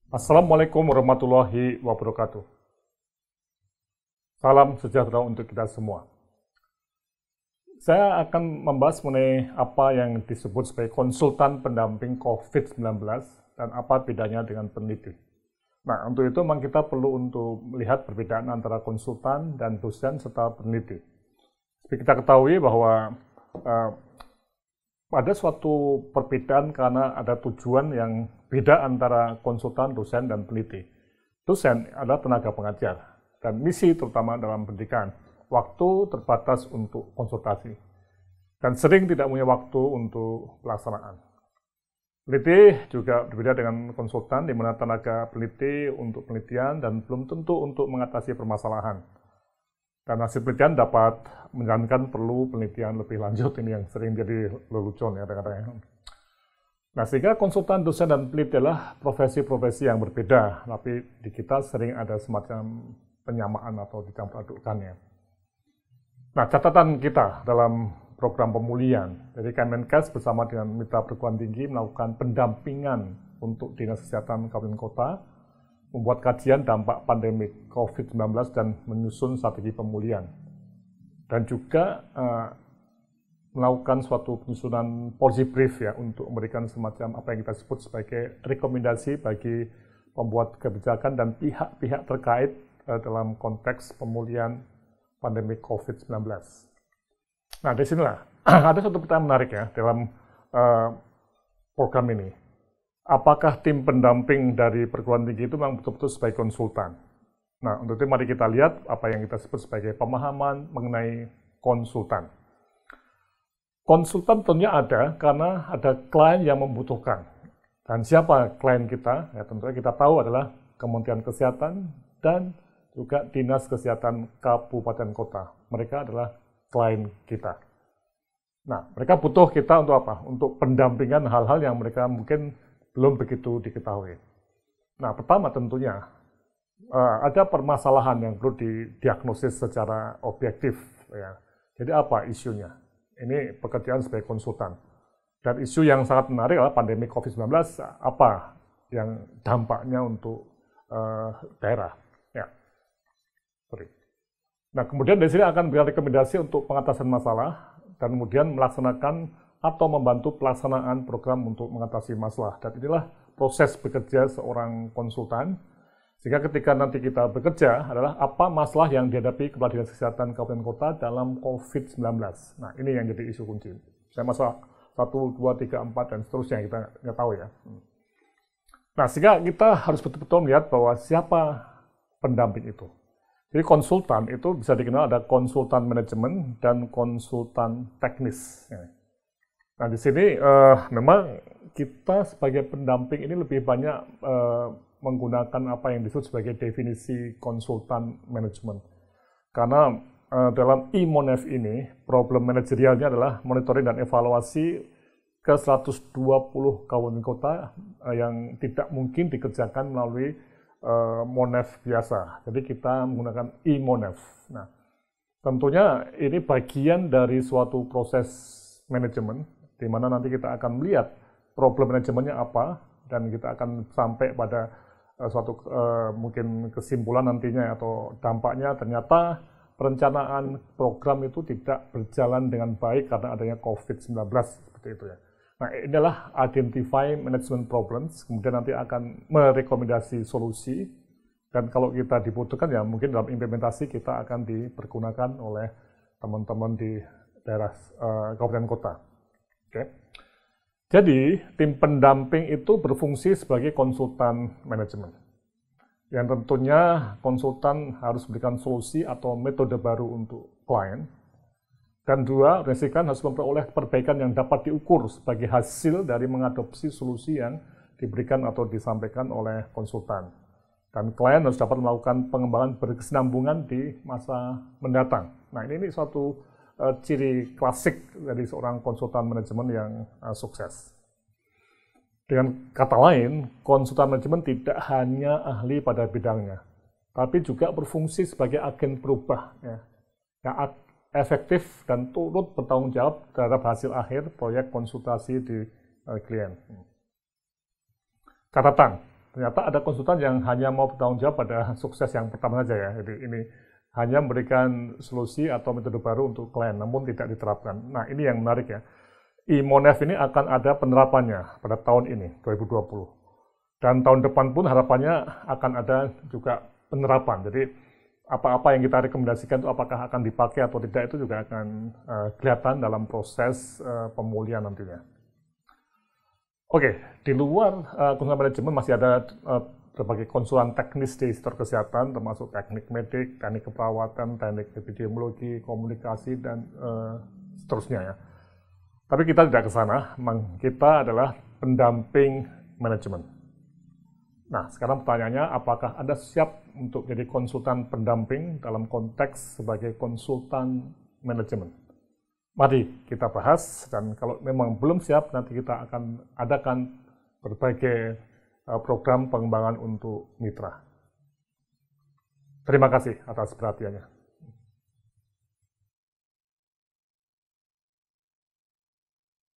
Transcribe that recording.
Assalamualaikum warahmatullahi wabarakatuh. Salam sejahtera untuk kita semua. Saya akan membahas mengenai apa yang disebut sebagai konsultan pendamping COVID-19 dan apa bedanya dengan peneliti. Nah, untuk itu memang kita perlu untuk melihat perbedaan antara konsultan dan dosen serta peneliti. Seperti kita ketahui bahwa ada suatu perbedaan karena ada tujuan yang beda antara konsultan, dosen, dan peneliti. Dosen adalah tenaga pengajar, dan misi terutama dalam pendidikan, waktu terbatas untuk konsultasi, dan sering tidak punya waktu untuk pelaksanaan. Peneliti juga berbeda dengan konsultan, di mana tenaga peneliti untuk penelitian dan belum tentu untuk mengatasi permasalahan. Dan hasil penelitian dapat menjalankan perlu penelitian lebih lanjut, ini yang sering jadi lelucon ya kadang-kadang. Nah, sehingga konsultan, dosen, dan peneliti adalah profesi-profesi yang berbeda, tapi di kita sering ada semacam penyamaan atau dicampur adukkannya. Nah, catatan kita dalam program pemulihan, jadi Kemenkes bersama dengan mitra perguruan tinggi melakukan pendampingan untuk Dinas Kesehatan Kabupaten Kota, membuat kajian dampak pandemi COVID-19 dan menyusun strategi pemulihan. Dan juga melakukan suatu penyusunan policy brief ya untuk memberikan semacam apa yang kita sebut sebagai rekomendasi bagi pembuat kebijakan dan pihak-pihak terkait dalam konteks pemulihan pandemi COVID-19. Nah, di sinilah ada satu pertanyaan menarik ya dalam program ini. Apakah tim pendamping dari perguruan tinggi itu memang betul-betul sebagai konsultan? Nah, untuk itu mari kita lihat apa yang kita sebut sebagai pemahaman mengenai konsultan. Konsultan tentunya ada karena ada klien yang membutuhkan. Dan siapa klien kita? Ya, tentunya kita tahu adalah Kementerian Kesehatan dan juga Dinas Kesehatan Kabupaten Kota. Mereka adalah klien kita. Nah, mereka butuh kita untuk apa? Untuk pendampingan hal-hal yang mereka mungkin belum begitu diketahui. Nah, pertama tentunya ada permasalahan yang perlu didiagnosis secara objektif. Ya. Jadi apa isunya? Ini pekerjaan sebagai konsultan. Dan isu yang sangat menarik adalah pandemi COVID-19, apa yang dampaknya untuk daerah. Ya. Sorry. Nah, kemudian dari sini akan berikan rekomendasi untuk pengatasan masalah, dan kemudian melaksanakan atau membantu pelaksanaan program untuk mengatasi masalah. Dan inilah proses bekerja seorang konsultan, sehingga ketika nanti kita bekerja adalah apa masalah yang dihadapi Kepala Dinas Kesehatan Kabupaten Kota dalam COVID-19. Nah, ini yang jadi isu kunci. Saya masalah 1, 2, 3, 4, dan seterusnya kita nggak tahu ya. Nah, sehingga kita harus betul-betul melihat bahwa siapa pendamping itu. Jadi konsultan itu bisa dikenal ada konsultan manajemen dan konsultan teknis. Nah, di sini memang kita sebagai pendamping ini lebih banyak menggunakan apa yang disebut sebagai definisi konsultan manajemen. Karena dalam IMONEF ini, problem manajerialnya adalah monitoring dan evaluasi ke 120 kabupaten kota yang tidak mungkin dikerjakan melalui MONEF biasa. Jadi kita menggunakan IMONEF. Nah, tentunya ini bagian dari suatu proses manajemen, di mana nanti kita akan melihat problem manajemennya apa, dan kita akan sampai pada suatu mungkin kesimpulan nantinya atau dampaknya ternyata perencanaan program itu tidak berjalan dengan baik karena adanya COVID-19, seperti itu ya. Nah, inilah identify management problems, kemudian nanti akan merekomendasi solusi, dan kalau kita dibutuhkan ya mungkin dalam implementasi kita akan dipergunakan oleh teman-teman di daerah kabupaten kota. Oke. Jadi, tim pendamping itu berfungsi sebagai konsultan manajemen. Yang tentunya konsultan harus memberikan solusi atau metode baru untuk klien. Dan dua, organisasi harus memperoleh perbaikan yang dapat diukur sebagai hasil dari mengadopsi solusi yang diberikan atau disampaikan oleh konsultan. Dan klien harus dapat melakukan pengembangan berkesinambungan di masa mendatang. Nah, ini suatu ciri klasik dari seorang konsultan manajemen yang sukses. Dengan kata lain, konsultan manajemen tidak hanya ahli pada bidangnya, tapi juga berfungsi sebagai agen perubah ya, yang efektif dan turut bertanggung jawab terhadap hasil akhir proyek konsultasi di klien. Catatan, ternyata ada konsultan yang hanya mau bertanggung jawab pada sukses yang pertama saja ya. Jadi ini hanya memberikan solusi atau metode baru untuk klien, namun tidak diterapkan. Nah, ini yang menarik ya. IMONEF ini akan ada penerapannya pada tahun ini, 2020. Dan tahun depan pun harapannya akan ada juga penerapan. Jadi apa-apa yang kita rekomendasikan itu apakah akan dipakai atau tidak itu juga akan kelihatan dalam proses pemulihan nantinya. Oke, di luar konsultan manajemen masih ada berbagai konsulan teknis di sektor kesehatan, termasuk teknik medik, teknik keperawatan, teknik epidemiologi, komunikasi, dan seterusnya ya. Tapi kita tidak ke sana, kita adalah pendamping manajemen. Nah, sekarang pertanyaannya, apakah Anda siap untuk jadi konsultan pendamping dalam konteks sebagai konsultan manajemen? Mari kita bahas, dan kalau memang belum siap, nanti kita akan adakan berbagai program pengembangan untuk mitra. Terima kasih atas perhatiannya.